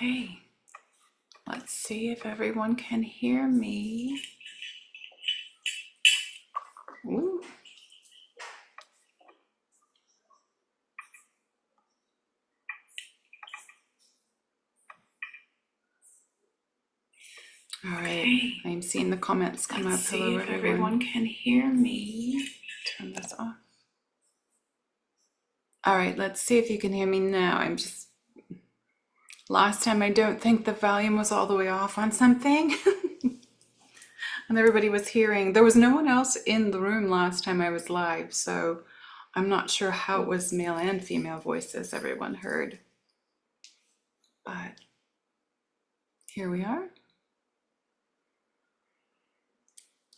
Okay, let's see if everyone can hear me. Ooh. All right, I'm seeing the comments come up. Hello, everyone. Everyone can hear me. Turn this off. All right, let's see if you can hear me now. Last time I don't think the volume was all the way off on something. And everybody was hearing. There was no one else in the room last time I was live, so I'm not sure how it was male and female voices everyone heard. But here we are.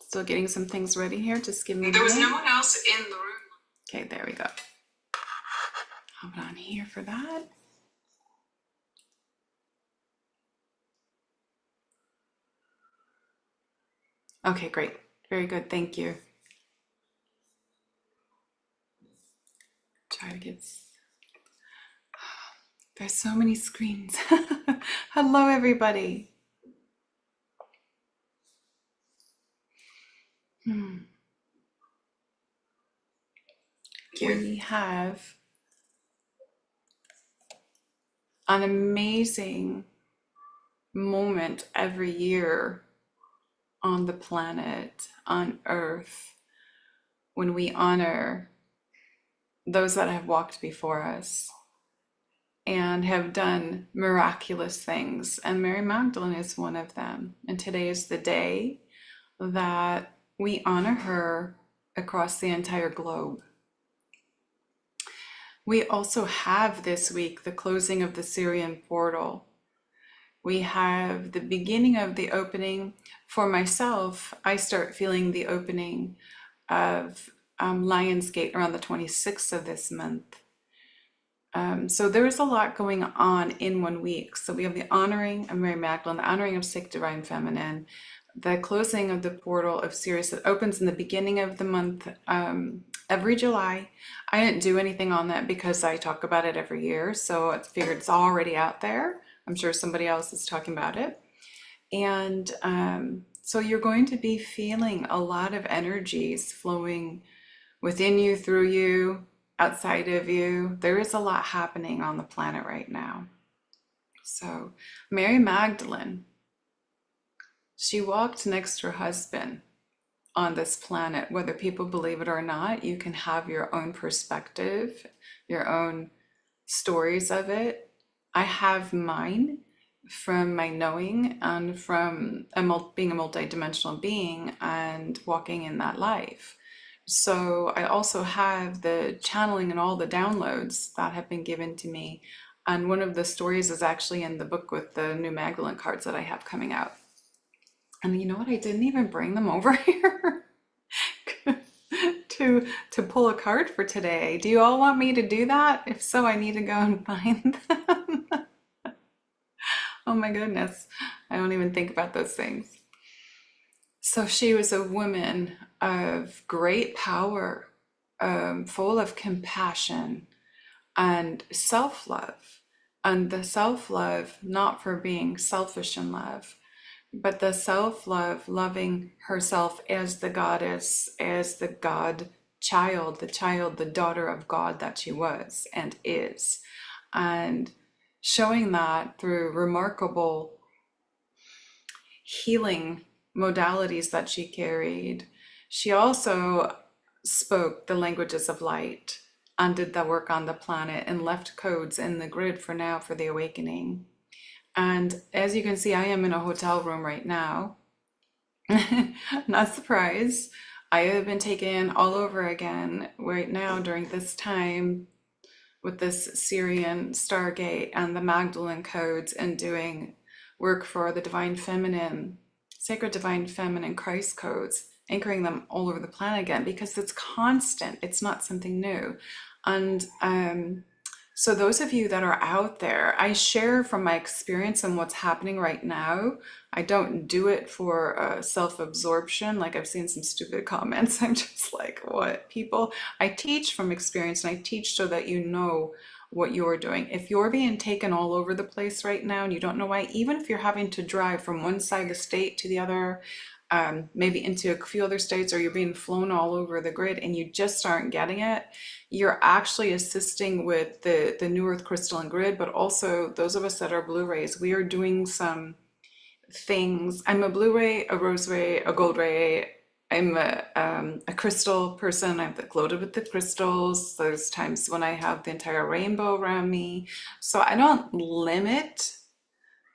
Still getting some things ready here. Just give me a minute. There was no one else in the room. Okay, there we go. Hold on here for that. Okay, great. Very good. Thank you. Try to get... There's so many screens. Hello, everybody. We have an amazing moment every year on the planet, on Earth, when we honor those that have walked before us and have done miraculous things. And Mary Magdalene is one of them. And today is the day that we honor her across the entire globe. We also have this week the closing of the Syrian portal. We have the beginning of the opening. For myself, I start feeling the opening of Lionsgate around the 26th of this month. So there is a lot going on in 1 week. So we have the honoring of Mary Magdalene, the honoring of Sacred Divine Feminine, the closing of the portal of Sirius that opens in the beginning of the month every July. I didn't do anything on that because I talk about it every year. So I figured it's already out there. I'm sure somebody else is talking about it. And so you're going to be feeling a lot of energies flowing within you, through you, outside of you. There is a lot happening on the planet right now. So Mary Magdalene, she walked next to her husband on this planet. Whether people believe it or not, you can have your own perspective, your own stories of it. I have mine from my knowing and from being a multidimensional being and walking in that life. So I also have the channeling and all the downloads that have been given to me. And one of the stories is actually in the book with the new Magdalene cards that I have coming out. And you know what? I didn't even bring them over here to pull a card for today. Do you all want me to do that? If so, I need to go and find them. Oh my goodness. I don't even think about those things. So she was a woman of great power, full of compassion and self-love. And the self-love, not for being selfish in love, but the self-love, loving herself as the goddess, as the God child, the daughter of God that she was and is. And showing that through remarkable healing modalities that she carried. She also spoke the languages of light and did the work on the planet and left codes in the grid for now for the awakening. And as you can see, I am in a hotel room right now. Not surprised. I have been taken all over again right now during this time with this Syrian Stargate and the Magdalene codes and doing work for the Divine Feminine, Sacred Divine Feminine Christ codes, anchoring them all over the planet again because it's constant. It's not something new. And so those of you that are out there, I share from my experience and what's happening right now. I don't do it for self-absorption. Like I've seen some stupid comments. I'm just like, what people? I teach from experience and I teach so that you know what you're doing. If you're being taken all over the place right now and you don't know why, even if you're having to drive from one side of the state to the other, maybe into a few other states, or you're being flown all over the grid and you just aren't getting it, you're actually assisting with the new earth crystalline grid. But also those of us that are blue rays, we are doing some things. I'm a blue ray, a rose ray, a gold ray. I'm a crystal person. I've gloated with the crystals. There's times when I have the entire rainbow around me. So I don't limit,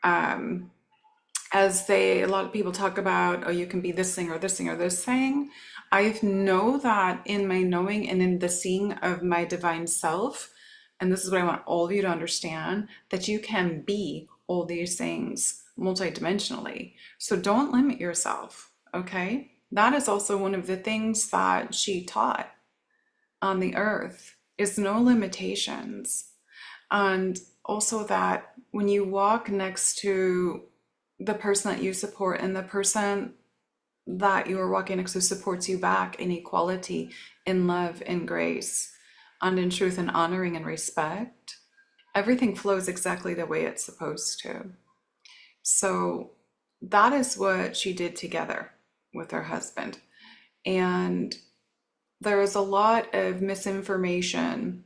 as a lot of people talk about, oh, you can be this thing or this thing or this thing. I know that in my knowing and in the seeing of my divine self, and this is what I want all of you to understand, that you can be all these things multidimensionally. So don't limit yourself, okay? That is also one of the things that she taught on the earth, is no limitations. And also that when you walk next to the person that you support, and the person that you are walking next to supports you back in equality, in love, in grace, and in truth, and honoring and respect, everything flows exactly the way it's supposed to. So that is what she did together with her husband. And there is a lot of misinformation,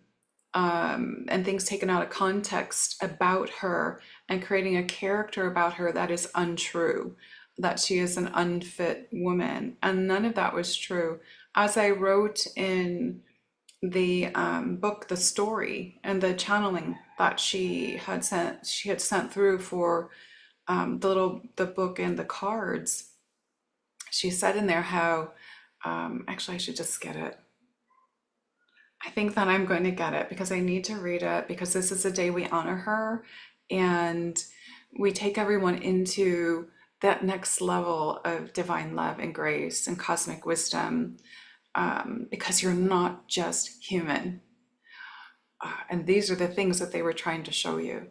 and things taken out of context about her, and creating a character about her that is untrue, that she is an unfit woman. And none of that was true. As I wrote in the book, the story and the channeling that she had sent through for the book and the cards, she said in there how, actually I should just get it. I think that I'm going to get it because I need to read it, because this is the day we honor her and we take everyone into that next level of divine love and grace and cosmic wisdom, because you're not just human. And these are the things that they were trying to show you.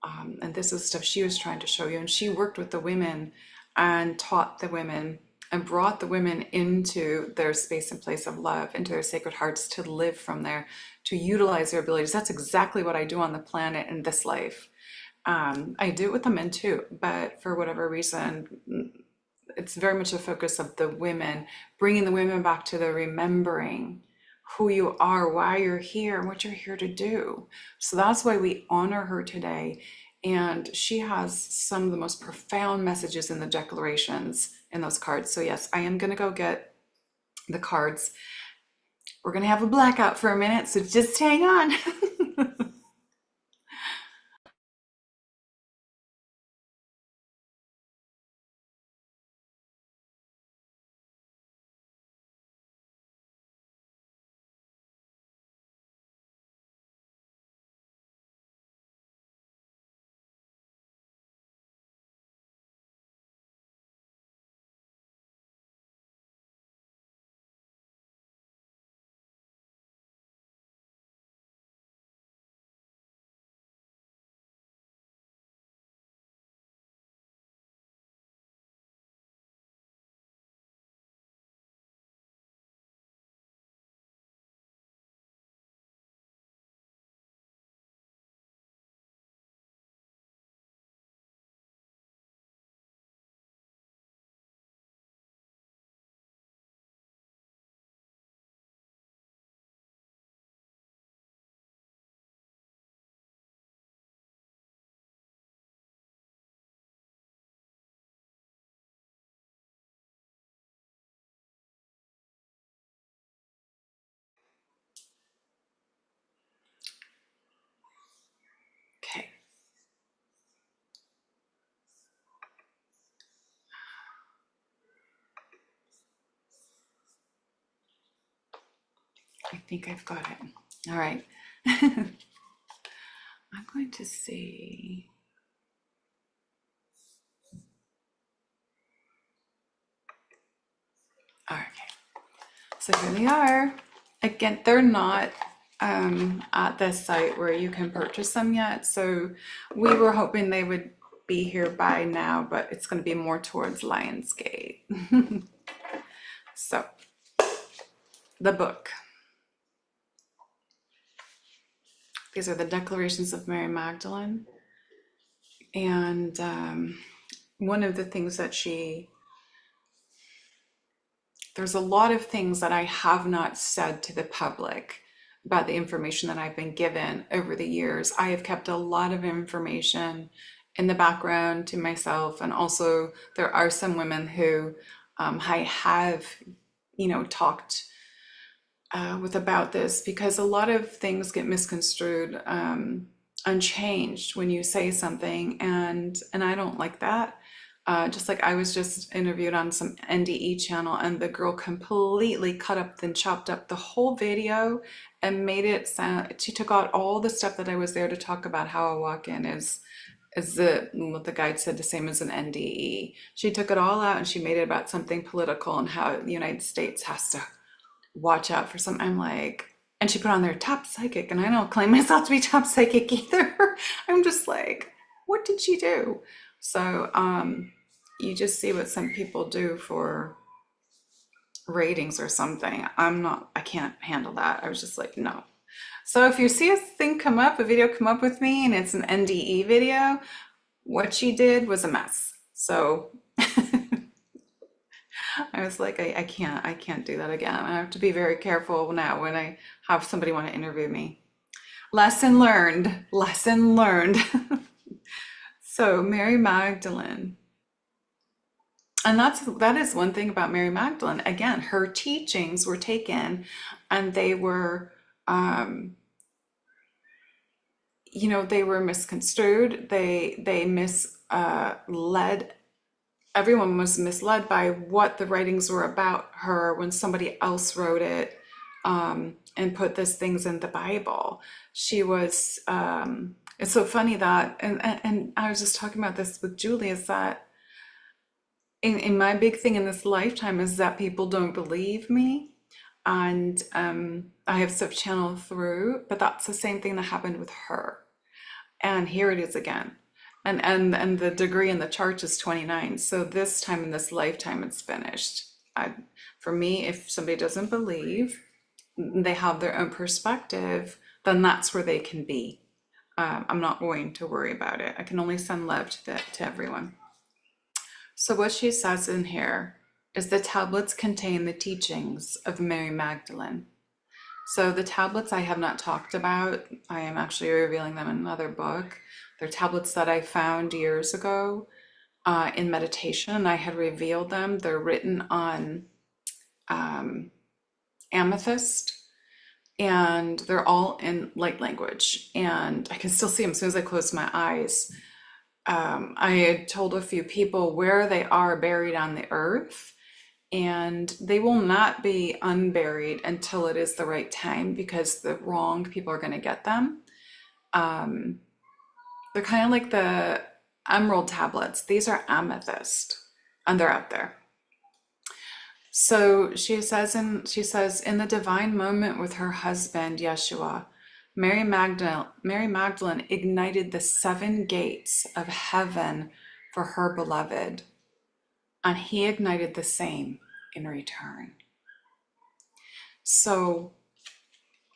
And this is stuff she was trying to show you. And she worked with the women and taught the women and brought the women into their space and place of love, into their sacred hearts, to live from there, to utilize their abilities. That's exactly what I do on the planet in this life. I do it with the men too, but for whatever reason, it's very much a focus of the women, bringing the women back to the remembering who you are, why you're here, and what you're here to do. So that's why we honor her today. And she has some of the most profound messages in the declarations in those cards. So yes, I am going to go get the cards. We're going to have a blackout for a minute, so just hang on. Okay. I think I've got it. All right. I'm going to see. Okay. So here they are. Again, they're not at this site where you can purchase them yet. So we were hoping they would be here by now, but it's going to be more towards Lionsgate. So the book. These are the declarations of Mary Magdalene. And one of the things that there's a lot of things that I have not said to the public about the information that I've been given over the years. I have kept a lot of information in the background to myself. And also there are some women who I have, talked with about this, because a lot of things get misconstrued, unchanged when you say something, and I don't like that. Just like I was just interviewed on some NDE channel, and the girl completely cut up and chopped up the whole video and made it sound. She took out all the stuff that I was there to talk about, how a walk-in is what the guide said, the same as an NDE. She took it all out and she made it about something political and how the United States has to watch out for something. I'm like, and she put on there top psychic, and I don't claim myself to be top psychic either. I'm just like, what did she do? So you just see what some people do for ratings or something. I can't handle that. I was just like, no. So if you see a video come up with me and it's an NDE video, what she did was a mess. So I was like, I can't do that again. I have to be very careful now when I have somebody want to interview me. Lesson learned, lesson learned. So Mary Magdalene. And that is one thing about Mary Magdalene. Again, her teachings were taken and they were, they were misconstrued. They misled. Everyone was misled by what the writings were about her when somebody else wrote it, and put these things in the Bible. She was, it's so funny that, and I was just talking about this with Julie, is that in my big thing in this lifetime is that people don't believe me. And I have stuff channeled through, but that's the same thing that happened with her. And here it is again. And the degree in the chart is 29. So this time in this lifetime, it's finished. For me, if somebody doesn't believe, they have their own perspective, then that's where they can be. I'm not going to worry about it. I can only send love to everyone. So what she says in here is the tablets contain the teachings of Mary Magdalene. So the tablets I have not talked about. I am actually revealing them in another book. They're tablets that I found years ago in meditation. I had revealed them. They're written on amethyst, and they're all in light language. And I can still see them as soon as I close my eyes. I had told a few people where they are buried on the earth, and they will not be unburied until it is the right time, because the wrong people are going to get them. They're kind of like the emerald tablets. These are amethyst, and they're out there. So she says in the divine moment with her husband Yeshua, Mary Magdalene ignited the 7 gates of heaven for her beloved, and he ignited the same in return. So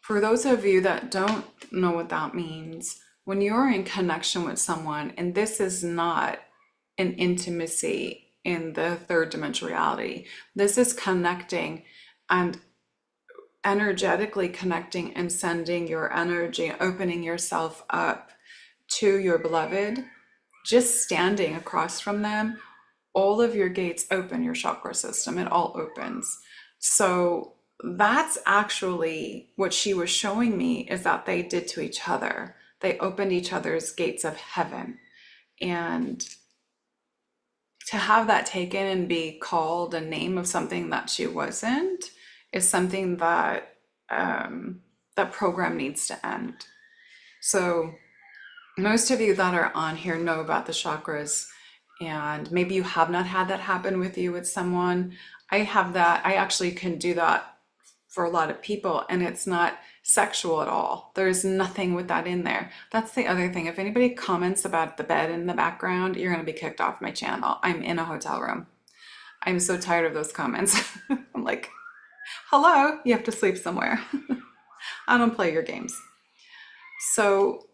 for those of you that don't know what that means, when you're in connection with someone, and this is not an intimacy in the third dimensional reality, this is connecting and energetically connecting and sending your energy, opening yourself up to your beloved, just standing across from them, all of your gates open, your chakra system, it all opens. So that's actually what she was showing me, is that they did to each other. They opened each other's gates of heaven. And to have that taken and be called a name of something that she wasn't is something that that program needs to end. So most of you that are on here know about the chakras, and maybe you have not had that happen with you with someone. I have that. I actually can do that for a lot of people, and it's not sexual at all. There's nothing with that in there. That's the other thing. If anybody comments about the bed in the background, you're going to be kicked off my channel. I'm in a hotel room. I'm so tired of those comments. I'm like, hello, you have to sleep somewhere. I don't play your games. So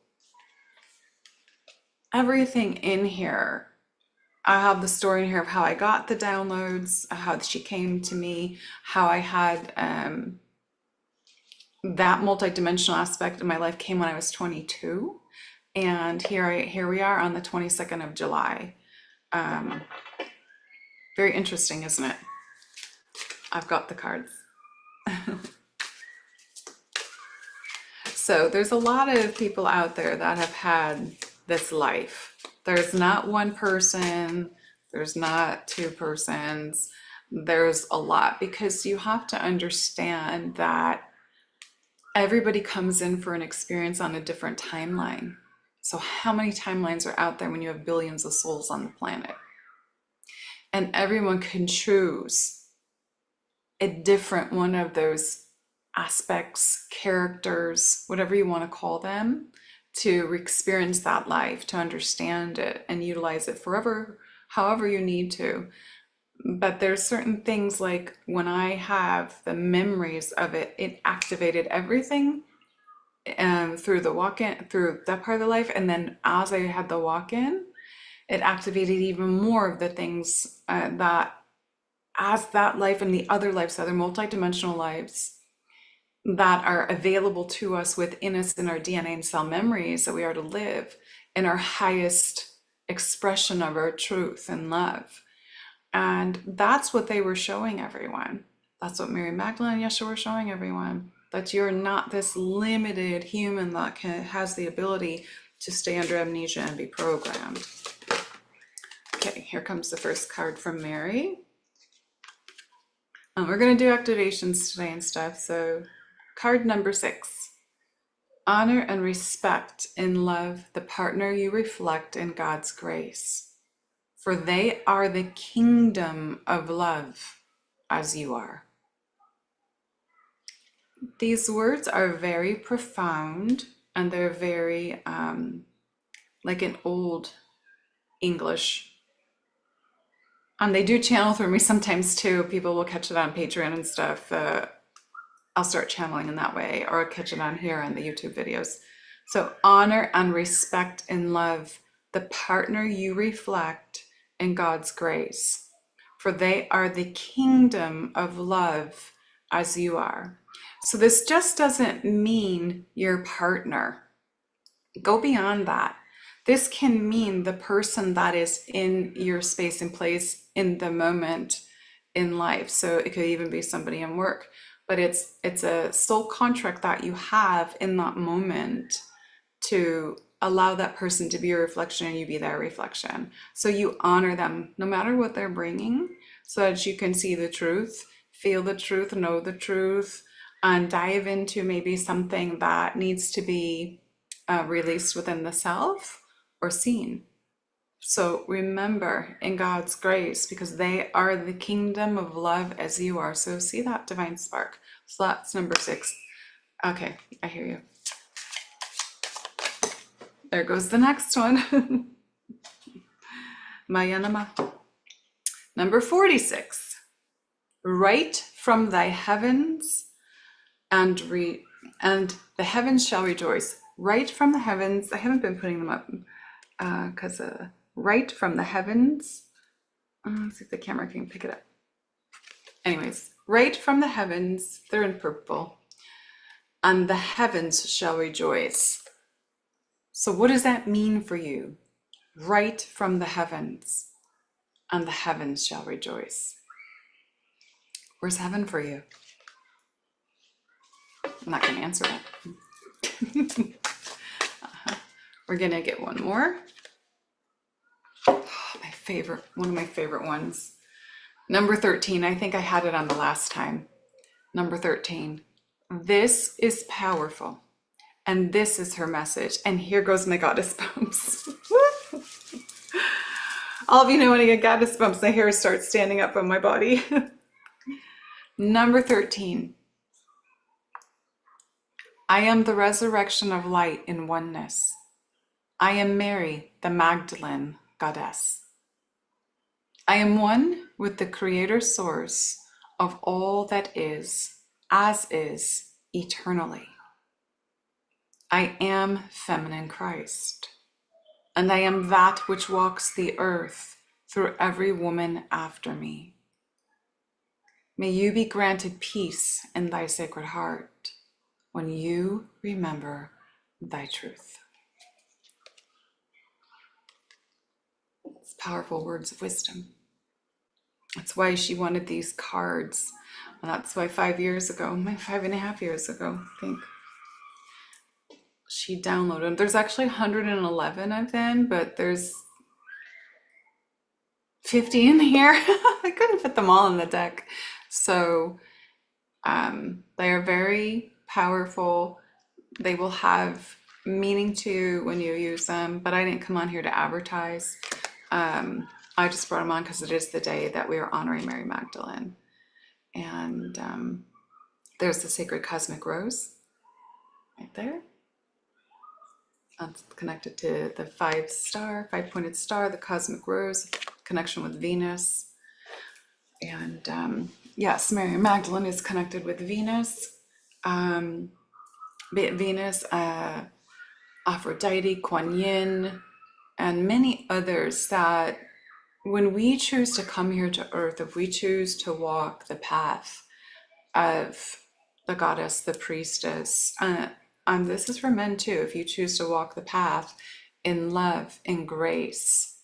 everything in here, I have the story in here of how I got the downloads, how she came to me, how I had that multidimensional aspect of my life came when I was 22. And here we are on the 22nd of July. Very interesting, isn't it? I've got the cards. So there's a lot of people out there that have had this life. There's not one person, there's not two persons, there's a lot, because you have to understand that everybody comes in for an experience on a different timeline. So how many timelines are out there when you have billions of souls on the planet? And everyone can choose a different one of those aspects, characters, whatever you want to call them, to experience that life, to understand it and utilize it forever, however you need to. But there's certain things, like when I have the memories of it, it activated everything through the walk-in, through that part of the life. And then as I had the walk-in, it activated even more of the things that as that life and the other lives, other multidimensional lives that are available to us within us in our DNA and cell memories, that we are to live in our highest expression of our truth and love. And that's what they were showing everyone. That's what Mary Magdalene and Yeshua were showing everyone, that you're not this limited human that has the ability to stay under amnesia and be programmed. Okay, here comes the first card from Mary. We're going to do activations today and stuff. So card number 6. Honor and respect and love the partner you reflect in God's grace, for they are the kingdom of love as you are. These words are very profound, and they're very like an old English. And they do channel through me sometimes too. People will catch it on Patreon and stuff. I'll start channeling in that way, or I'll catch it on here on the YouTube videos. So honor and respect and love the partner you reflect in God's grace, for they are the kingdom of love as you are. So this just doesn't mean your partner. Go beyond that. This can mean the person that is in your space and place in the moment in life. So it could even be somebody in work, but it's a soul contract that you have in that moment to allow that person to be your reflection and you be their reflection. So you honor them no matter what they're bringing, so that you can see the truth, feel the truth, know the truth, and dive into maybe something that needs to be released within the self or seen. So remember, in God's grace, because they are the kingdom of love as you are. So see that divine spark. So that's number 6. Okay, I hear you. There goes the next one. Mayanama. Number 46. Write from thy heavens and the heavens shall rejoice. Write from the heavens. I haven't been putting them up because write from the heavens. Let's see if the camera can pick it up. Anyways, write from the heavens. They're in purple. And the heavens shall rejoice. So what does that mean for you? Write from the heavens, and the heavens shall rejoice. Where's heaven for you? I'm not going to answer that. We're going to get one more. Oh, one of my favorite ones. Number 13. I think I had it on the last time. Number 13. This is powerful. And this is her message. And here goes my goddess bumps. All of you know when I get goddess bumps, my hair starts standing up on my body. Number 13. I am the resurrection of light in oneness. I am Mary, the Magdalene goddess. I am one with the creator source of all that is, as is, eternally. I am feminine Christ, and I am that which walks the earth through every woman after me. May you be granted peace in thy sacred heart when you remember thy truth. It's powerful words of wisdom. That's why she wanted these cards. And that's why 5 years ago, 5.5 years ago, I think, she downloaded them. There's actually 111 of them, but there's 50 in here. I couldn't fit them all in the deck. So they are very powerful. They will have meaning to you when you use them, but I didn't come on here to advertise. I just brought them on because it is the day that we are honoring Mary Magdalene. And there's the sacred cosmic rose right there. That's connected to the five-pointed star, the cosmic rose, connection with Venus. And yes, Mary Magdalene is connected with Venus. Venus, Aphrodite, Kuan Yin, and many others that when we choose to come here to earth, if we choose to walk the path of the goddess, the priestess, and this is for men too, if you choose to walk the path in love, in grace,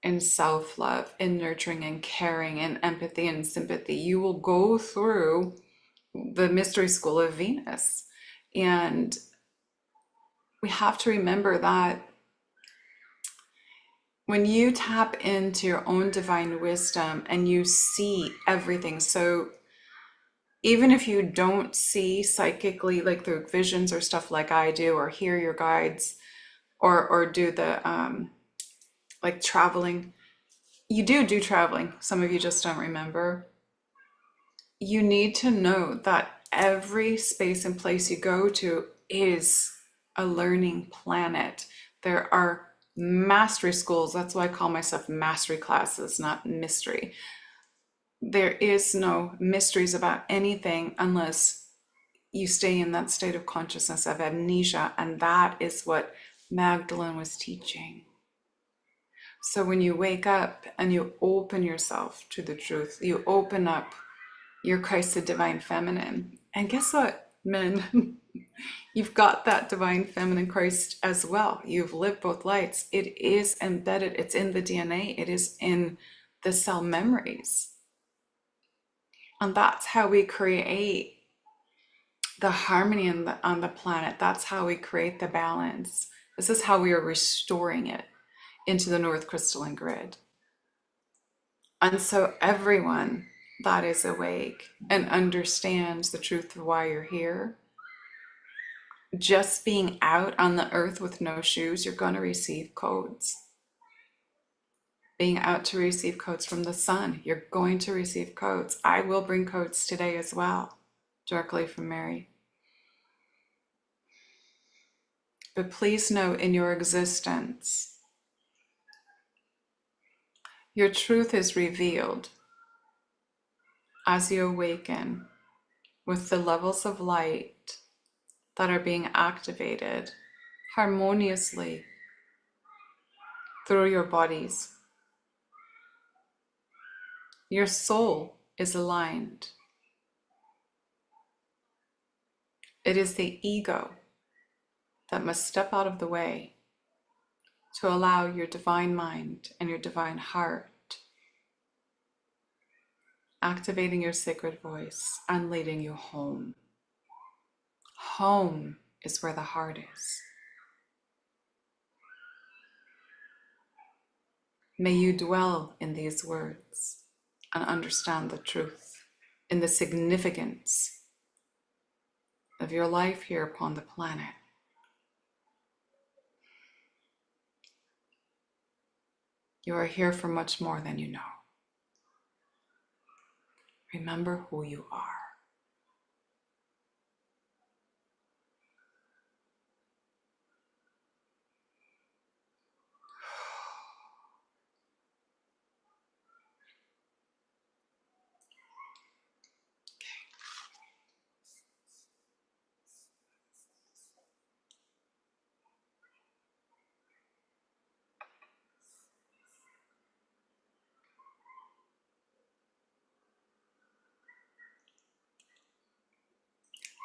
in self-love, in nurturing and caring and empathy and sympathy, you will go through the mystery school of Venus. And we have to remember that when you tap into your own divine wisdom and you see everything, so even if you don't see psychically, like through visions or stuff like I do, or hear your guides, or do the like traveling, you do traveling, some of you just don't remember. You need to know that every space and place you go to is a learning planet. There are mastery schools. That's why I call myself mastery classes, not mystery. There is no mysteries about anything unless you stay in that state of consciousness of amnesia, and that is what Magdalene was teaching. So when you wake up and you open yourself to the truth, you open up your Christ, the divine feminine, and guess what, men? You've got that divine feminine Christ as well. You've lived both lights. It is embedded. It's in the DNA. It is in the cell memories. And that's how we create the harmony on the planet. That's how we create the balance. This is how we are restoring it into the North Crystalline Grid. And so everyone that is awake and understands the truth of why you're here, just being out on the earth with no shoes, you're going to receive codes. Being out to receive codes from the sun, you're going to receive codes. I will bring codes today as well, directly from Mary. But please know, in your existence, your truth is revealed as you awaken with the levels of light that are being activated harmoniously through your bodies. Your soul is aligned. It is the ego that must step out of the way to allow your divine mind and your divine heart, activating your sacred voice and leading you home. Home is where the heart is. May you dwell in these words and understand the truth in the significance of your life here upon the planet. You are here for much more than you know. Remember who you are.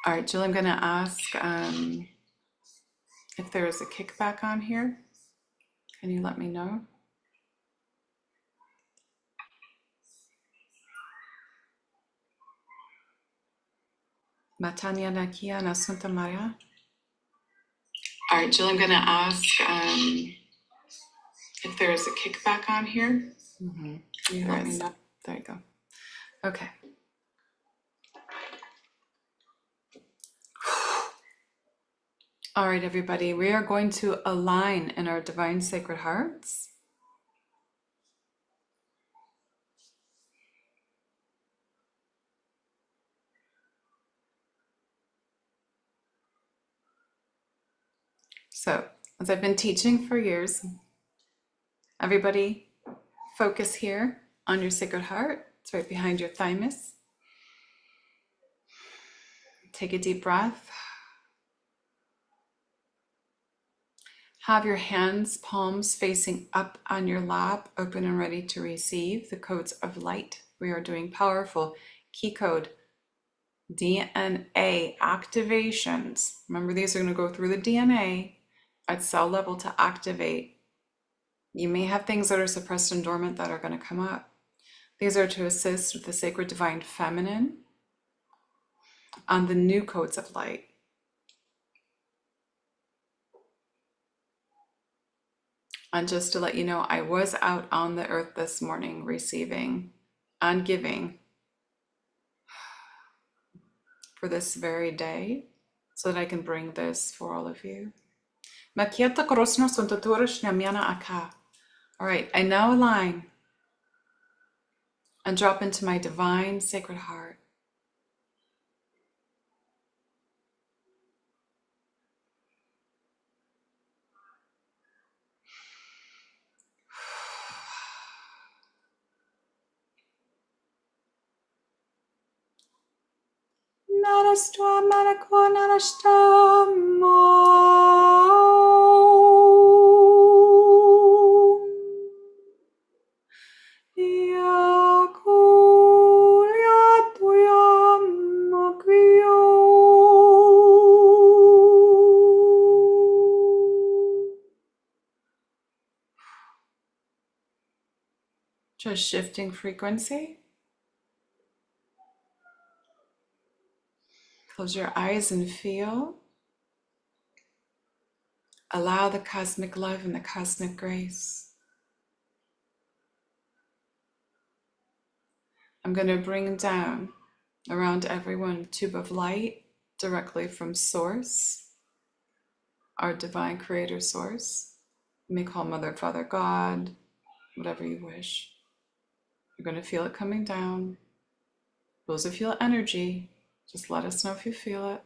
All right, Jill, I'm going to ask if there is a kickback on here. Can you let me know? Matanya Nakia Nasunta Maria. All right, Jill, I'm going to ask if there is a kickback on here. Can you let me know? There you go. Okay. All right, everybody, we are going to align in our divine sacred hearts. So, as I've been teaching for years, everybody focus here on your sacred heart. It's right behind your thymus. Take a deep breath. Have your hands, palms facing up on your lap, open and ready to receive the codes of light. We are doing powerful key code DNA activations. Remember, these are going to go through the DNA at cell level to activate. You may have things that are suppressed and dormant that are going to come up. These are to assist with the sacred divine feminine on the new codes of light. And just to let you know, I was out on the earth this morning receiving and giving for this very day so that I can bring this for all of you. All right, I now align and drop into my divine sacred heart. Narastua Marakua Narastamo. Just shifting frequency. Close your eyes and feel. Allow the cosmic love and the cosmic grace. I'm going to bring down around everyone a tube of light directly from Source, our divine creator source. You may call Mother, Father, God, whatever you wish. You're going to feel it coming down. Those who feel energy, just let us know if you feel it.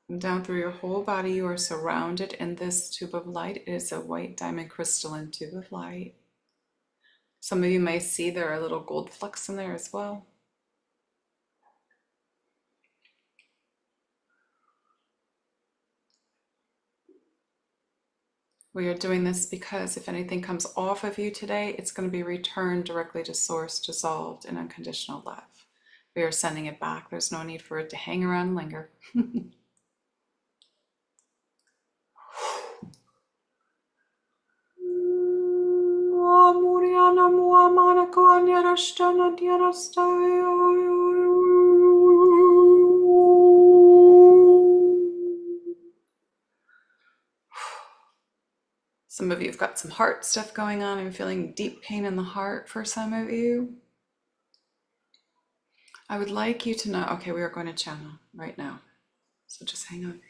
And down through your whole body, you are surrounded in this tube of light. It is a white diamond crystalline tube of light. Some of you may see there are little gold flecks in there as well. We are doing this because if anything comes off of you today, it's going to be returned directly to Source, dissolved in unconditional love. We are sending it back. There's no need for it to hang around and linger. Some of you have got some heart stuff going on. I'm feeling deep pain in the heart for some of you. I would like you to know, okay, we are going to channel right now. So just hang on.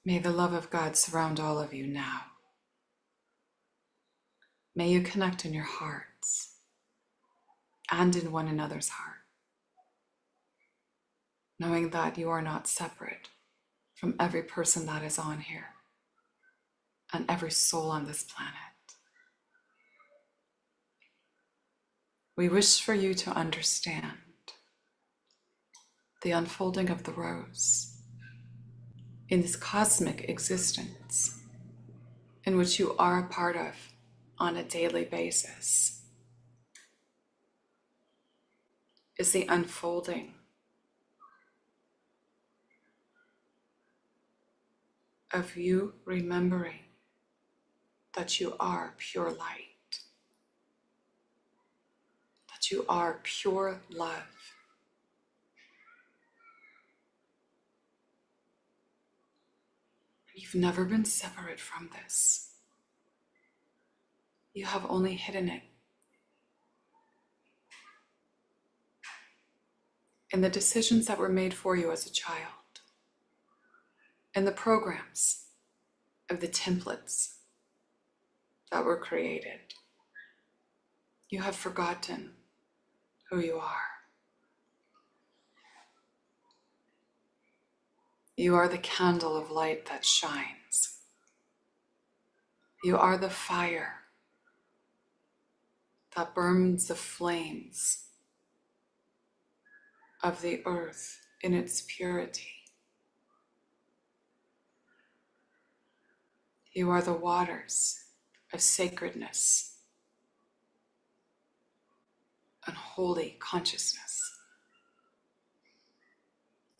May the love of God surround all of you now. May you connect in your hearts. and in one another's heart, knowing that you are not separate from every person that is on here and every soul on this planet. We wish for you to understand the unfolding of the rose in this cosmic existence in which you are a part of on a daily basis is the unfolding of you remembering that you are pure light, that you are pure love. You've never been separate from this. You have only hidden it in the decisions that were made for you as a child, in the programs of the templates that were created. You have forgotten who you are. You are the candle of light that shines. You are the fire that burns the flames of the earth in its purity. You are the waters of sacredness and holy consciousness.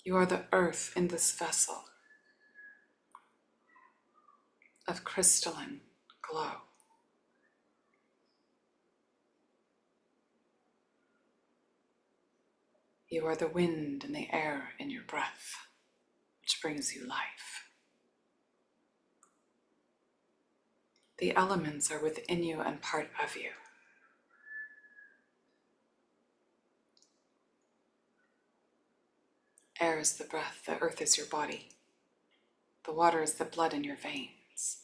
You are the earth in this vessel of crystalline glow. You are the wind and the air in your breath, which brings you life. The elements are within you and part of you. Air is the breath, the earth is your body, the water is the blood in your veins,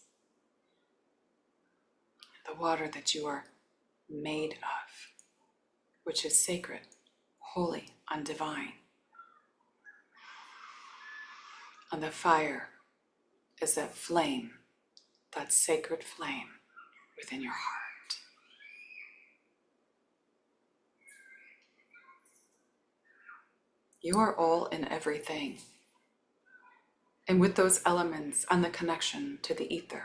the water that you are made of, which is sacred, holy, and divine. And the fire is that flame, that sacred flame within your heart. You are all in everything. And with those elements and the connection to the ether,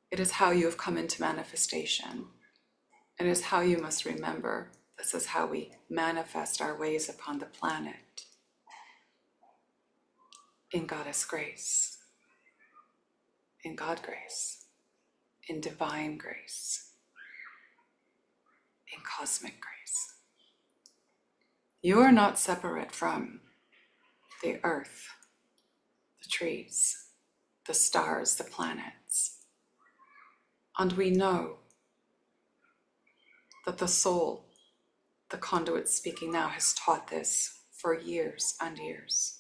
it is how you have come into manifestation. It is how you must remember this is how we manifest our ways upon the planet. In Goddess grace, in God grace, in divine grace, in cosmic grace. You are not separate from the earth, the trees, the stars, the planets. And we know that the soul, the conduit speaking now, has taught this for years and years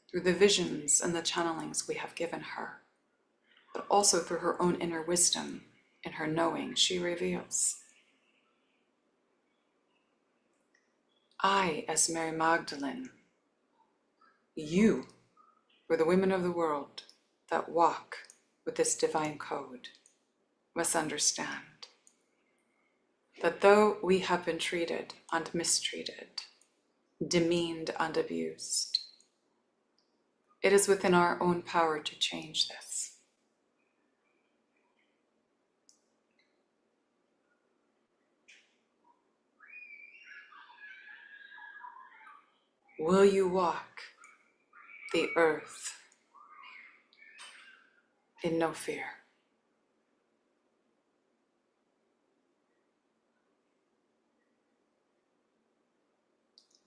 through the visions and the channelings we have given her, but also through her own inner wisdom. In her knowing, she reveals. I, as Mary Magdalene, you were the women of the world that walk with this divine code, must understand that though we have been treated and mistreated, demeaned and abused, it is within our own power to change this. Will you walk the earth in no fear?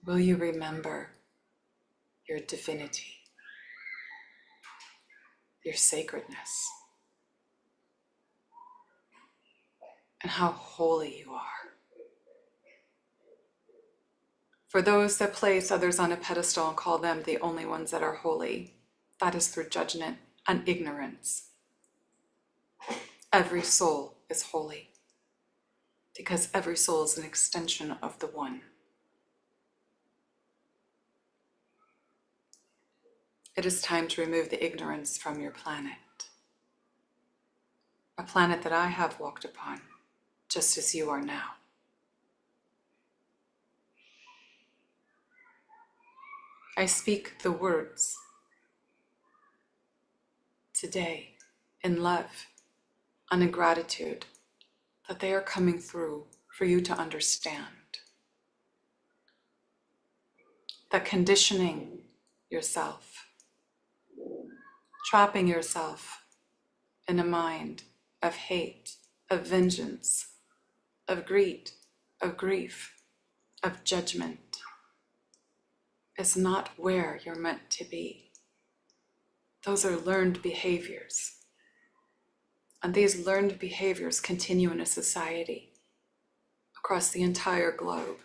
Will you remember your divinity, your sacredness, and how holy you are? For those that place others on a pedestal and call them the only ones that are holy, that is through judgment and ignorance. Every soul is holy. because every soul is an extension of the one. It is time to remove the ignorance from your planet. A planet that I have walked upon, just as you are now. I speak the words today in love and in gratitude that they are coming through for you to understand. That conditioning yourself, trapping yourself in a mind of hate, of vengeance, of greed, of grief, of judgment is not where you're meant to be. Those are learned behaviors. And these learned behaviors continue in a society across the entire globe.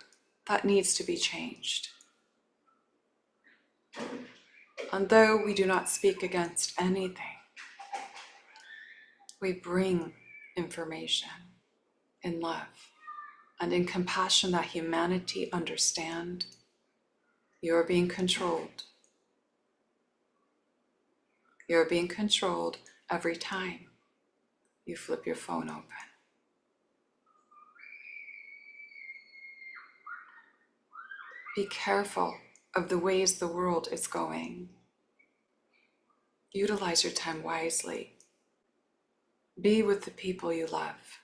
That needs to be changed. And though we do not speak against anything, we bring information in love and in compassion that humanity understand. You're being controlled. You're being controlled every time you flip your phone open. Be careful of the ways the world is going. Utilize your time wisely. Be with the people you love.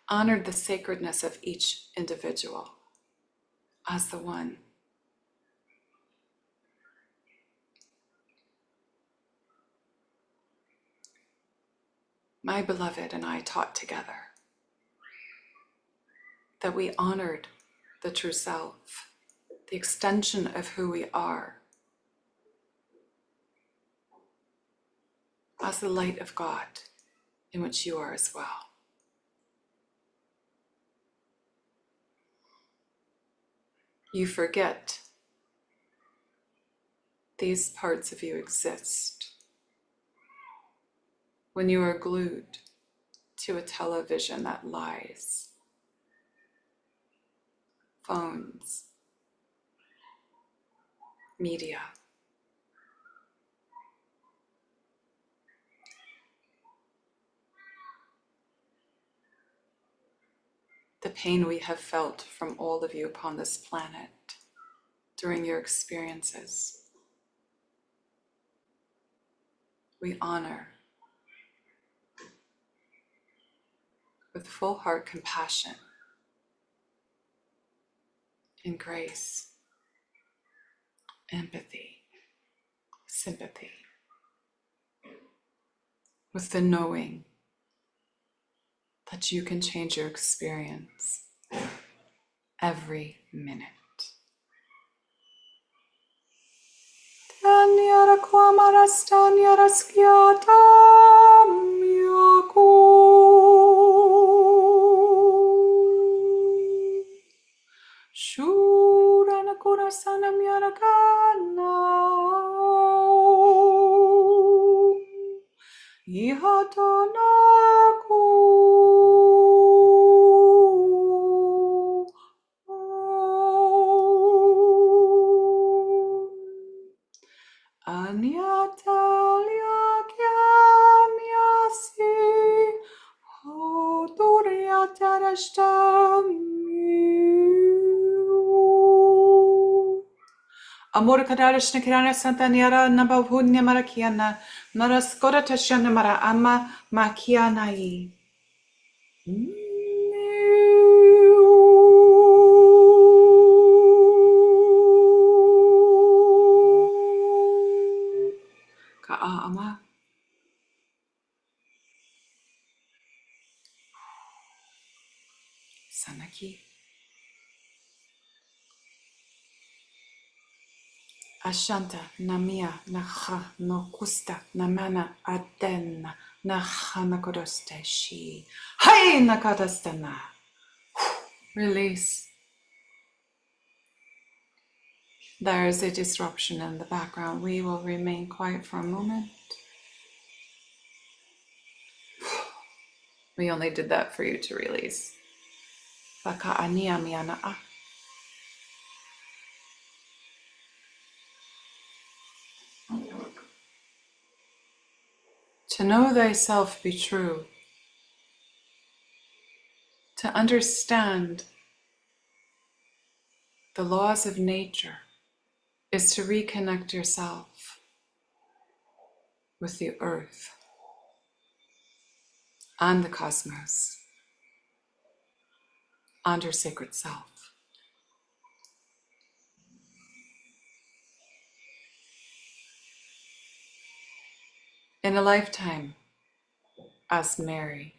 Honor the sacredness of each individual as the one. My beloved and I taught together that we honored the true self, the extension of who we are, as the light of God in which you are as well. You forget these parts of you exist when you are glued to a television that lies, phones, media. The pain we have felt from all of you upon this planet during your experiences, we honor with full heart compassion and grace, empathy, sympathy, with the knowing that you can change your experience every minute. Amor kadarish nikirana santa niara namba punya marakiana naraskora tashana mara ama makianai. Ka'ama. Sanaki. Ashanta, Namia, Naha, no Kusta, Namana, Aden, Naha Nakodoste, she. Hai Nakadastana. Release. There is a disruption in the background. We will remain quiet for a moment. We only did that for you to release. To know thyself be true, to understand the laws of nature, is to reconnect yourself with the earth and the cosmos and your sacred self. In a lifetime as Mary,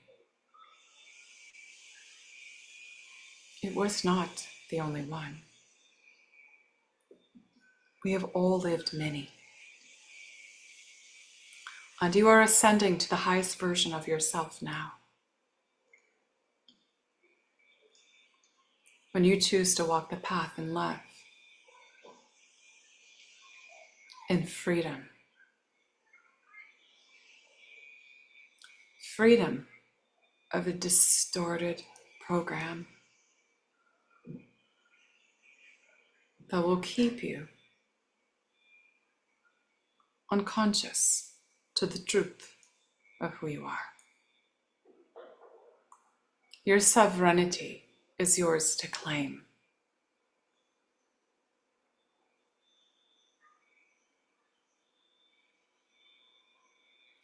it was not the only one. We have all lived many. And you are ascending to the highest version of yourself now. When you choose to walk the path in love, in freedom. Freedom of a distorted program that will keep you unconscious to the truth of who you are. Your sovereignty is yours to claim.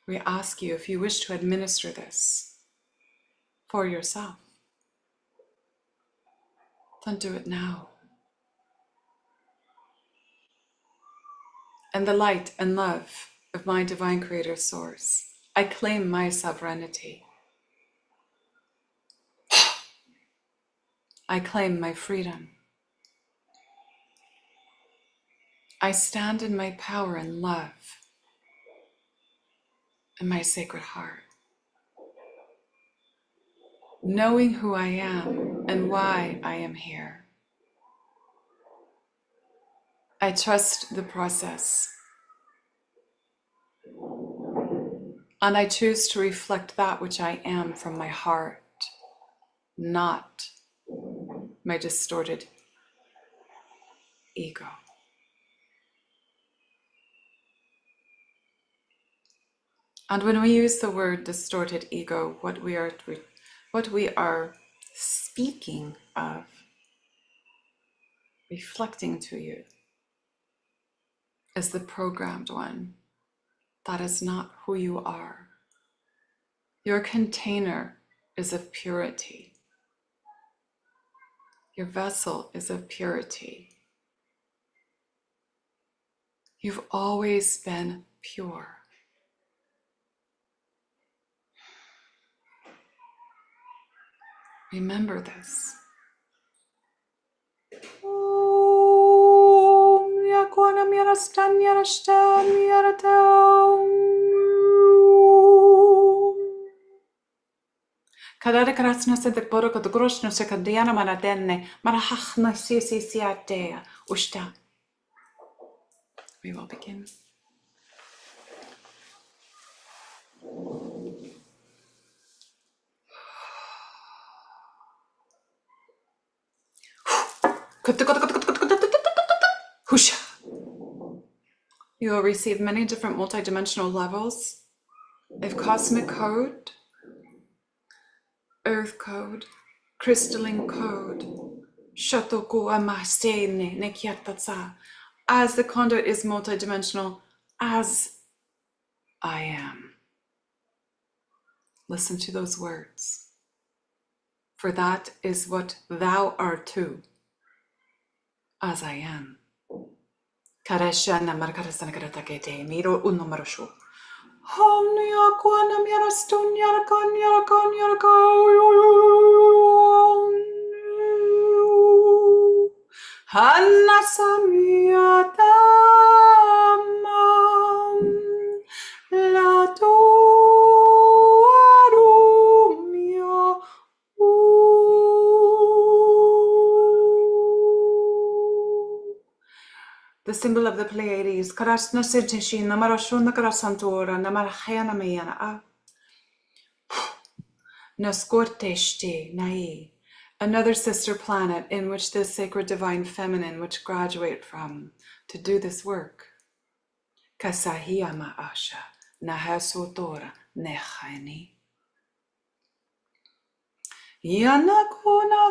We ask you if you wish to administer this for yourself, then do it now. In the light and love of my divine creator source, I claim my sovereignty. I claim my freedom. I stand in my power and love in my sacred heart, knowing who I am and why I am here. I trust the process, and I choose to reflect that which I am from my heart, not my distorted ego. And when we use the word distorted ego, what we are speaking of, reflecting to you, is the programmed one. That is not who you are. Your container is of purity. Your vessel is of purity. You've always been pure. Remember this. Kadare krasna se de poroko de groshno se kadiana maradenne marahachna si atea ushta. We will begin. Husha. You will receive many different multidimensional levels of cosmic code, earth code, crystalline code, Shatoku amasene nekiatatsa. As the conduit is multidimensional, as I am. Listen to those words. For that is what thou art too, as I am. Karashana markarasana karatakete, miro uno marosho. Homnia quana miarastunya kanya kanya Hanna samiata la arumia The symbol of the Pleiades. Karasna Sintishi, Namarashuna Karasantora, Namarahana Mayana. Naskorteshti Nai, another sister planet in which this sacred divine feminine, which graduate from to do this work. Kasahiyama Asha, Nahasotora Nechani. Yanakuna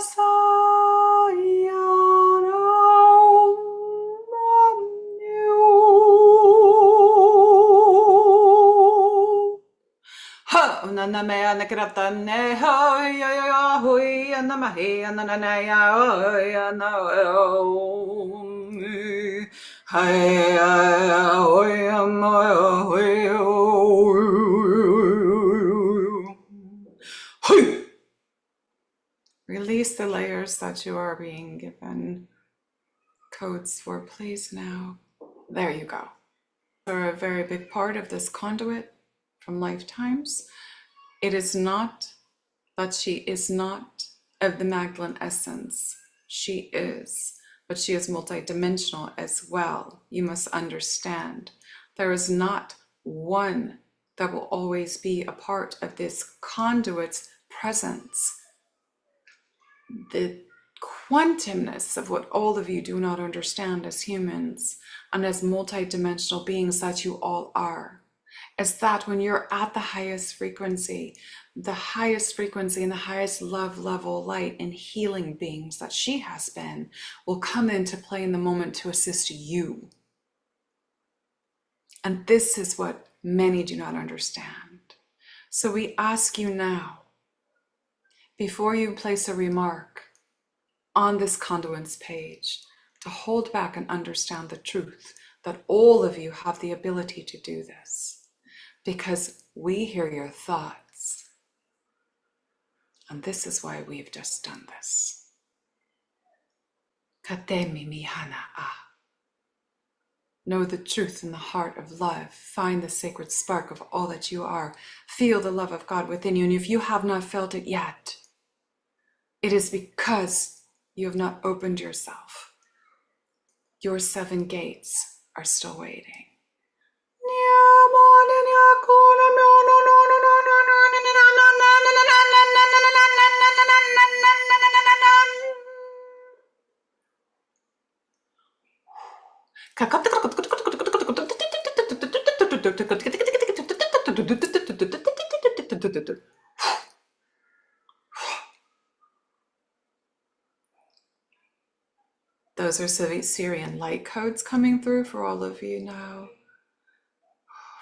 Ha nanamea nakrata neha ya hui anamahi ananaya ya na hai oi hui. Release the layers that you are being given codes for, please now. There you go. Are a very big part of this conduit from lifetimes. It is not that she is not of the Magdalene essence. She is, but she is multidimensional as well. You must understand. There is not one that will always be a part of this conduit's presence. The quantumness of what all of you do not understand as humans and as multidimensional beings that you all are, is that when you're at the highest frequency and the highest love level light and healing beings that she has been will come into play in the moment to assist you. And this is what many do not understand. So we ask you now, before you place a remark on this conduit's page, to hold back and understand the truth that all of you have the ability to do this, because we hear your thoughts. And this is why we've just done this. Katemi mihana a. Know the truth in the heart of love. Find the sacred spark of all that you are. Feel the love of God within you. And if you have not felt it yet, it is because you have not opened yourself. Your 7 gates are still waiting. Those are Syrian light codes coming through for all of you now.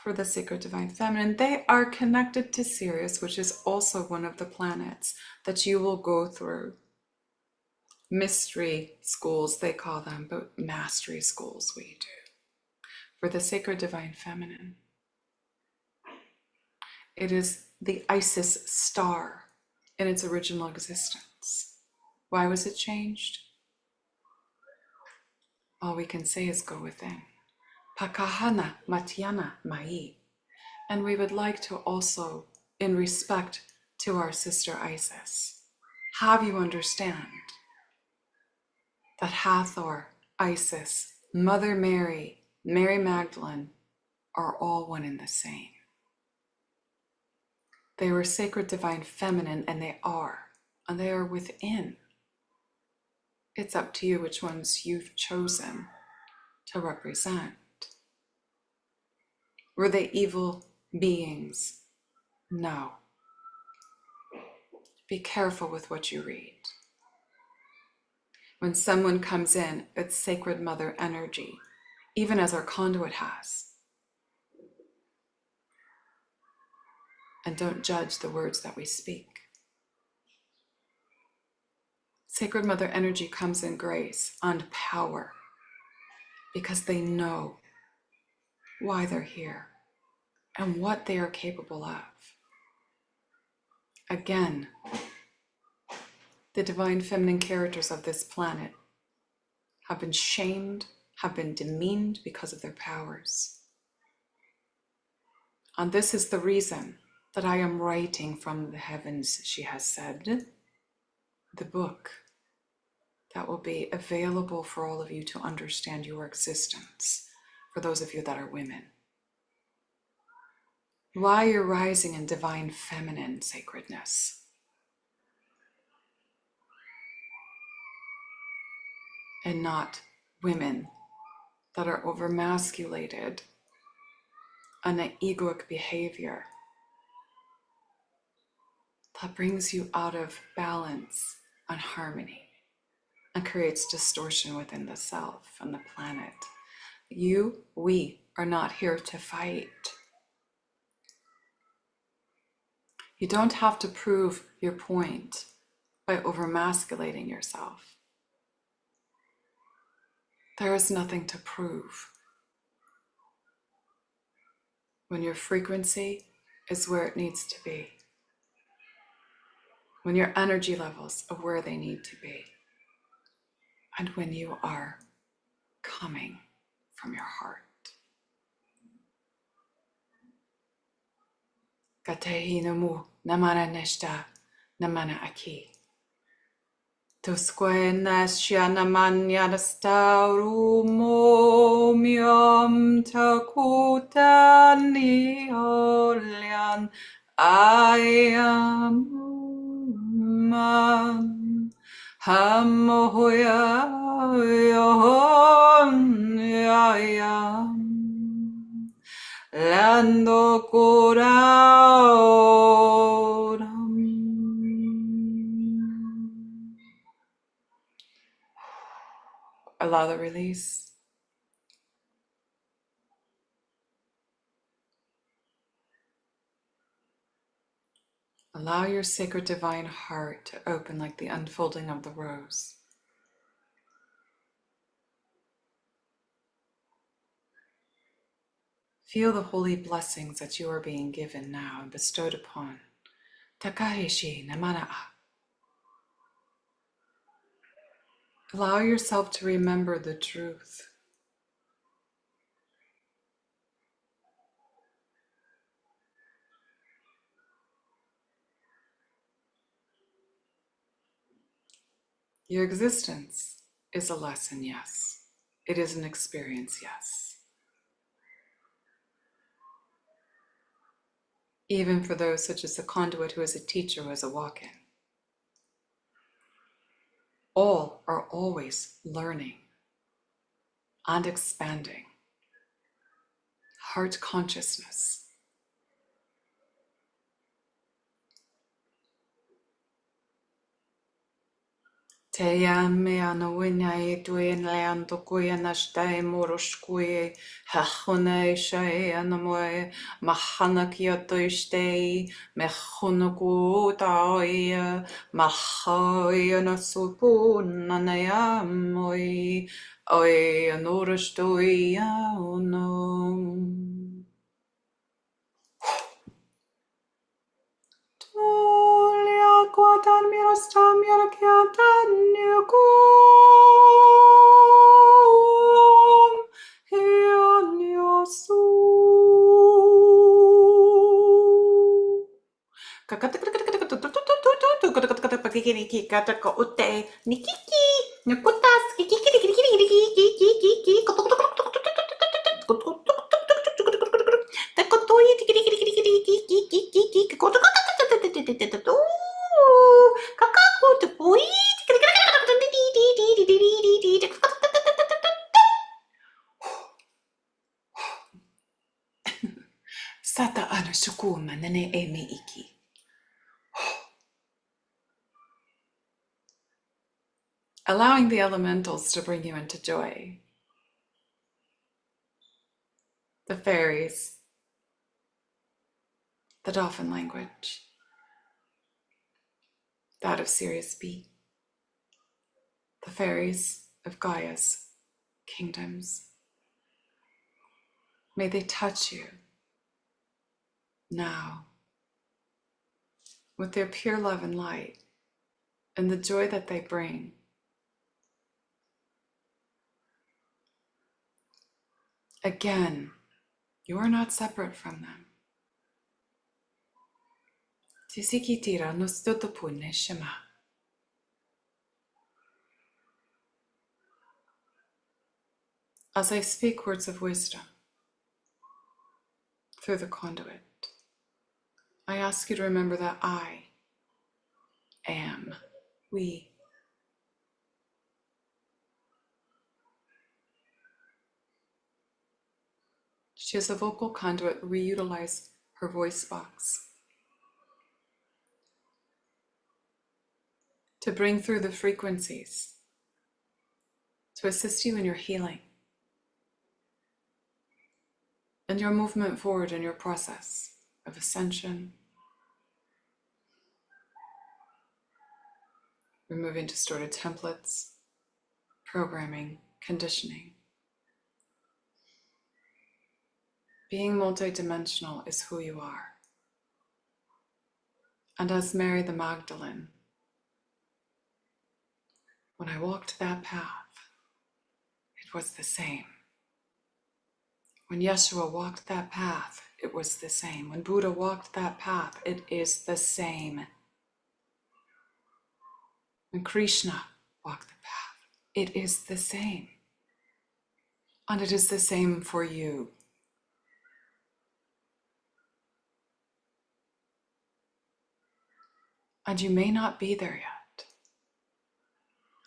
For the sacred divine feminine, they are connected to Sirius, which is also one of the planets that you will go through. Mystery schools, they call them, but mastery schools we do. For the sacred divine feminine, it is the Isis star in its original existence. Why was it changed? All we can say is go within. Pakahana Matiana Mai. And we would like to also, in respect to our sister Isis, have you understand that Hathor, Isis, Mother Mary, Mary Magdalene are all one and the same. They were sacred divine feminine, and they are within. It's up to you which ones you've chosen to represent. Were they evil beings? No. Be careful with what you read. When someone comes in, it's sacred mother energy, even as our conduit has. And don't judge the words that we speak. Sacred mother energy comes in grace and power because they know why they're here and what they are capable of. Again, the divine feminine characters of this planet have been shamed, have been demeaned because of their powers. And this is the reason that I am writing from the heavens, she has said, the book that will be available for all of you to understand your existence, for those of you that are women. Why you're rising in divine feminine sacredness. and not women that are overmasculated on an egoic behavior that brings you out of balance and harmony and creates distortion within the self and the planet. We are not here to fight. You don't have to prove your point by overmasculating yourself. There is nothing to prove. When your frequency is where it needs to be, when your energy levels are where they need to be, and when you are coming from your heart. Katehi namu namana neshta namana aki. Tusque nasciana manianastauru momium takutani olian ayam hamoya yohon ayam lando coram. Allow the release. Allow your sacred divine heart to open like the unfolding of the rose. Feel the holy blessings that you are being given now and bestowed upon. Takaheshi namana'a. Allow yourself to remember the truth. Your existence is a lesson, yes. It is an experience, yes. Even for those such as the conduit who is a teacher who is a walk-in. All are always learning and expanding. Heart consciousness. Te me ana winya e tue lean to kuya na stai moroshkui hachone shai ana moe mahana kia to stay me honoku tai mahai na supu na ya moi oi anorostoi no. Kuatan mirasta mirakiatan nikum hian yosu. Sata ana shukuma nane eme iki. Allowing the elementals to bring you into joy. The fairies, the dolphin language, that of Sirius B, the fairies of Gaia's kingdoms. May they touch you now with their pure love and light and the joy that they bring. Again, you are not separate from them. Tisikitira nustutupune shema. As I speak words of wisdom through the conduit, I ask you to remember that I am, we She has a vocal conduit. Reutilize her voice box to bring through the frequencies to assist you in your healing and your movement forward in your process of ascension, removing distorted templates, programming, conditioning. Being multidimensional is who you are. And as Mary the Magdalene, when I walked that path, it was the same. When Yeshua walked that path, it was the same. When Buddha walked that path, it is the same. When Krishna walked the path, it is the same. And it is the same for you. And you may not be there yet.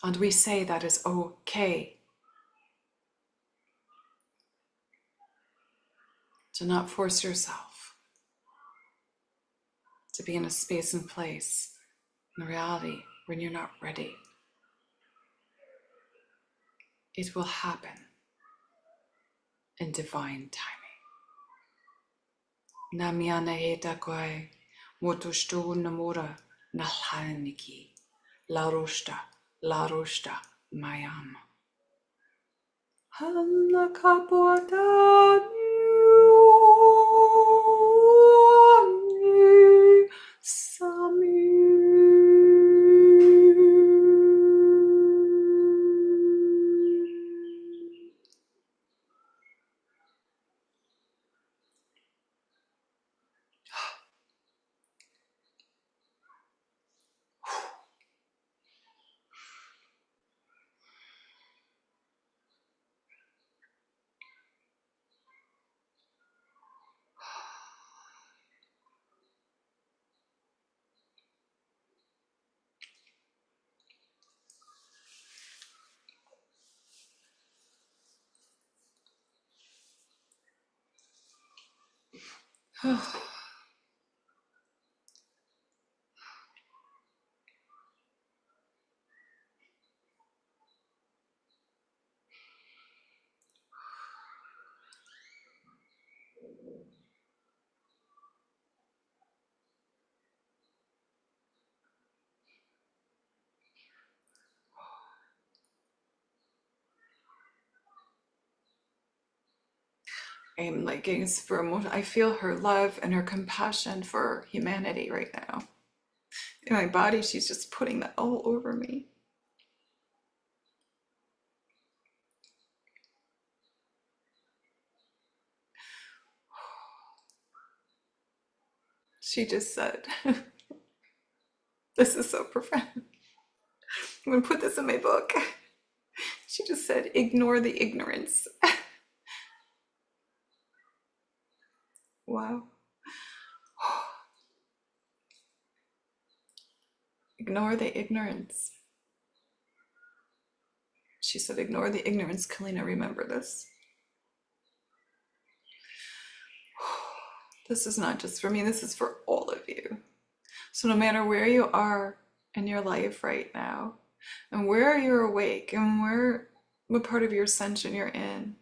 And we say that is okay. Do not force yourself to be in a space and place in reality when you're not ready. It will happen in divine timing. Namiana heta koi motushtu namura nalhaniki laroshta mayam. Halakapota Sami. I'm like getting super emotional. I feel her love and her compassion for humanity right now. In my body, she's just putting that all over me. She just said, this is so profound. I'm going to put this in my book. She just said, ignore the ignorance. Wow. Ignore the ignorance. She said, ignore the ignorance. Keleena, remember this. This is not just for me, this is for all of you. So no matter where you are in your life right now, and where you're awake, and what part of your ascension you're in,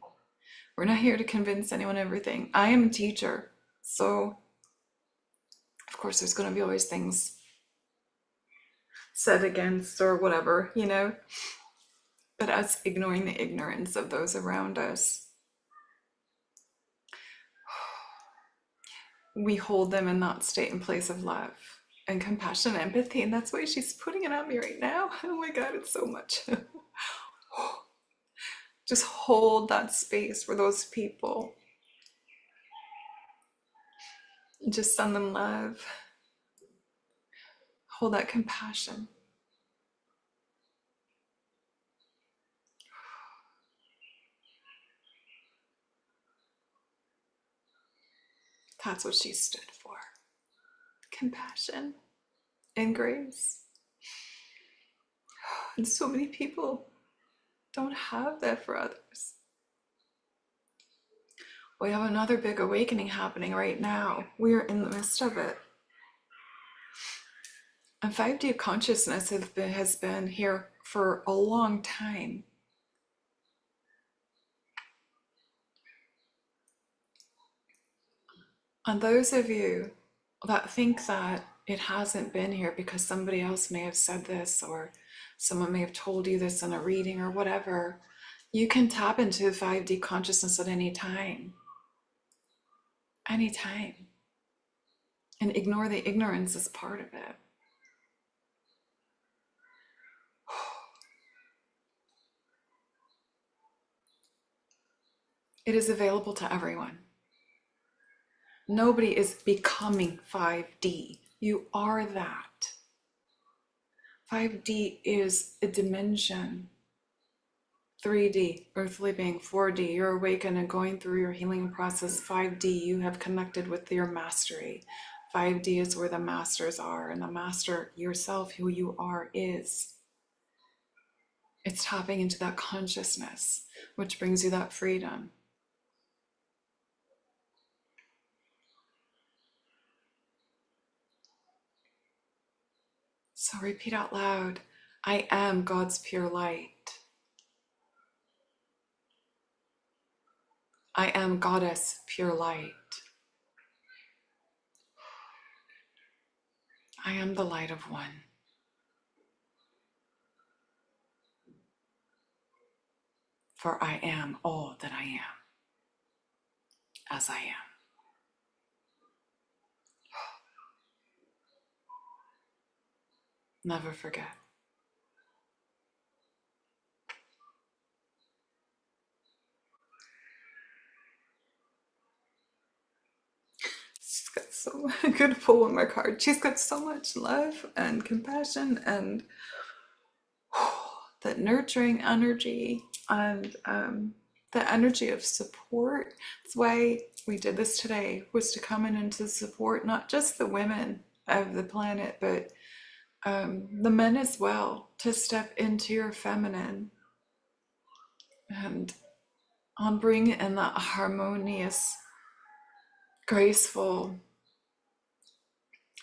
we're not here to convince anyone everything. I am a teacher, so of course there's going to be always things said against or whatever, but us ignoring the ignorance of those around us, we hold them in that state and place of love and compassion and empathy, and that's why she's putting it on me right now. Oh my God, it's so much. Just hold that space for those people. Just send them love. Hold that compassion. That's what she stood for. Compassion and grace. And so many people don't have that for others. We have another big awakening happening right now. We're in the midst of it. And 5D consciousness has been here for a long time. And those of you that think that it hasn't been here because somebody else may have said this, or someone may have told you this in a reading or whatever, you can tap into 5D consciousness at any time. Anytime. And ignore the ignorance as part of it. It is available to everyone. Nobody is becoming 5D. You are that. 5D is a dimension. 3D, earthly being. 4D, you're awakened and going through your healing process. 5D, you have connected with your mastery. 5D is where the masters are, and the master yourself, who you are, is. It's tapping into that consciousness, which brings you that freedom. So repeat out loud, I am God's pure light. I am Goddess pure light. I am the light of one. For I am all that I am, as I am. Never forget. She's got so good pull on my card. She's got so much love and compassion and that nurturing energy and the energy of support. That's why we did this today, was to come in and to support not just the women of the planet, but the men as well, to step into your feminine and bring in that harmonious, graceful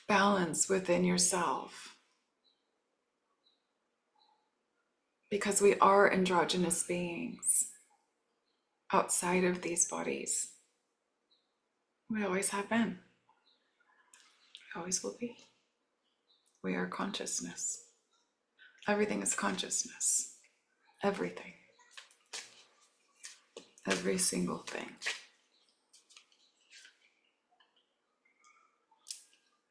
balance within yourself. Because we are androgynous beings outside of these bodies. We always have been. We always will be. We are consciousness. Everything is consciousness. Everything. Every single thing.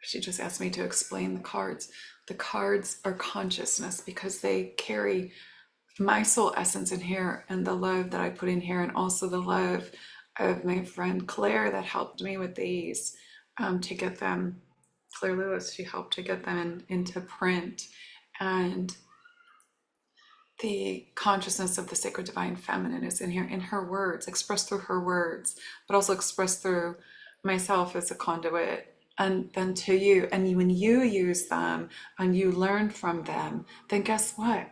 She just asked me to explain the cards. The cards are consciousness because they carry my soul essence in here and the love that I put in here, and also the love of my friend Claire that helped me with these to get them. Claire Lewis, she helped to get them into print. And the consciousness of the sacred divine feminine is in here in her words, expressed through her words, but also expressed through myself as a conduit. And then to you, and when you use them and you learn from them, then guess what?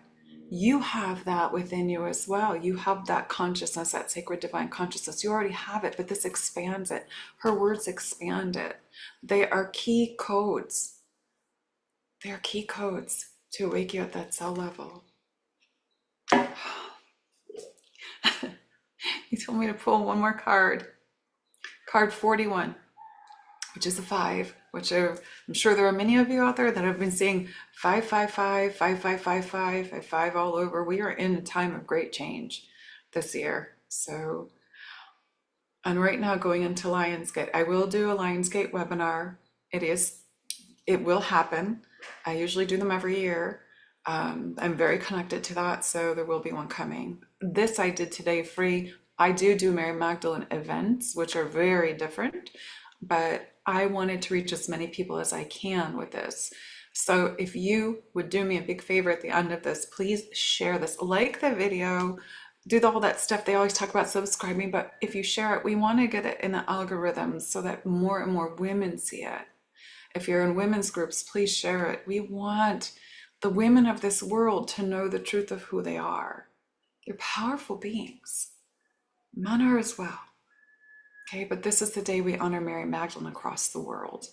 You have that within you as well. You have that consciousness, that sacred divine consciousness. You already have it, but this expands it. Her words expand it. They are key codes. They are key codes to awake you at that cell level. He told me to pull one more card. Card 41. Which is a 5, which I'm sure there are many of you out there that have been seeing 555, 5555, 55 all over. We are in a time of great change this year. So, and right now going into Lionsgate, I will do a Lionsgate webinar. It will happen. I usually do them every year. I'm very connected to that, so there will be one coming. This I did today free. I do Mary Magdalene events, which are very different, but I wanted to reach as many people as I can with this. So if you would do me a big favor at the end of this, please share this, like the video, do all that stuff. They always talk about subscribing, but if you share it, we want to get it in the algorithms so that more and more women see it. If you're in women's groups, please share it. We want the women of this world to know the truth of who they are. They're powerful beings. Men are as well. Okay, but this is the day we honor Mary Magdalene across the world.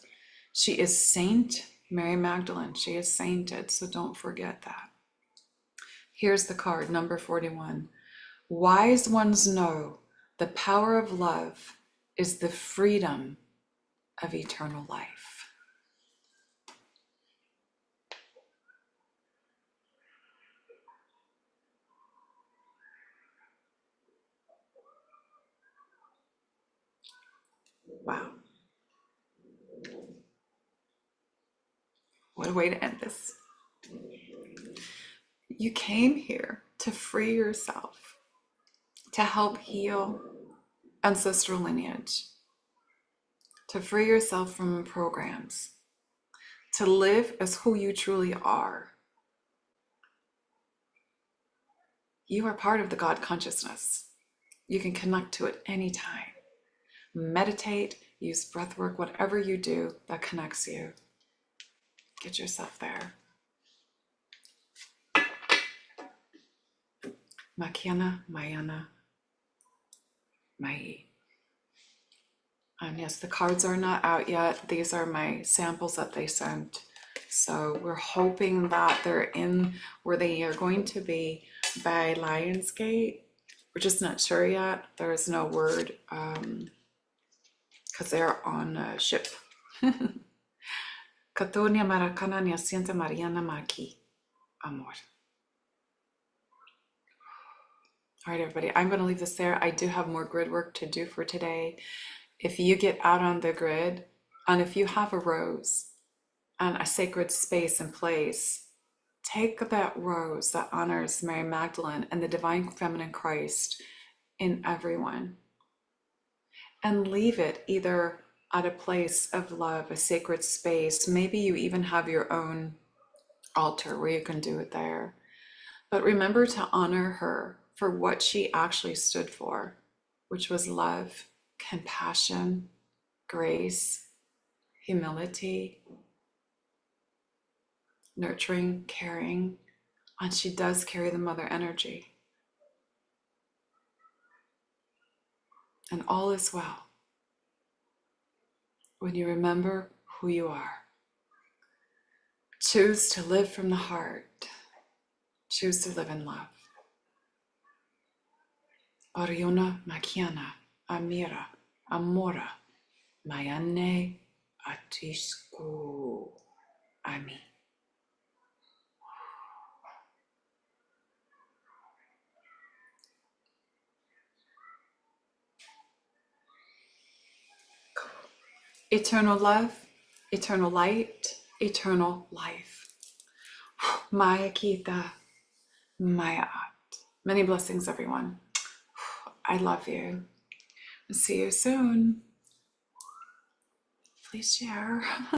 She is Saint Mary Magdalene. She is sainted, so don't forget that. Here's the card, number 41. Wise ones know the power of love is the freedom of eternal life. Wow. What a way to end this. You came here to free yourself, to help heal ancestral lineage, to free yourself from programs, to live as who you truly are. You are part of the God consciousness. You can connect to it anytime. Meditate, use breath work, whatever you do that connects you. Get yourself there. Makiana, Mayana, Mai. And yes, the cards are not out yet. These are my samples that they sent. So we're hoping that they're in where they are going to be by Lionsgate. We're just not sure yet. There is no word because they're on a ship. Katonia Maracana ni asienta Mariana Maki. Amor. All right, everybody, I'm going to leave this there. I do have more grid work to do for today. If you get out on the grid, and if you have a rose and a sacred space and place, take that rose that honors Mary Magdalene and the divine feminine Christ in everyone, and leave it either at a place of love, a sacred space. Maybe you even have your own altar where you can do it there. But remember to honor her for what she actually stood for, which was love, compassion, grace, humility, nurturing, caring, and she does carry the mother energy. And all is well when you remember who you are. Choose to live from the heart. Choose to live in love. Oriona Makiana, Amira, Amora, Mayane, Atisku, Ami. Eternal love, eternal light, eternal life. Maya Kita, Maya At. Many blessings, everyone. I love you. See you soon. Please share.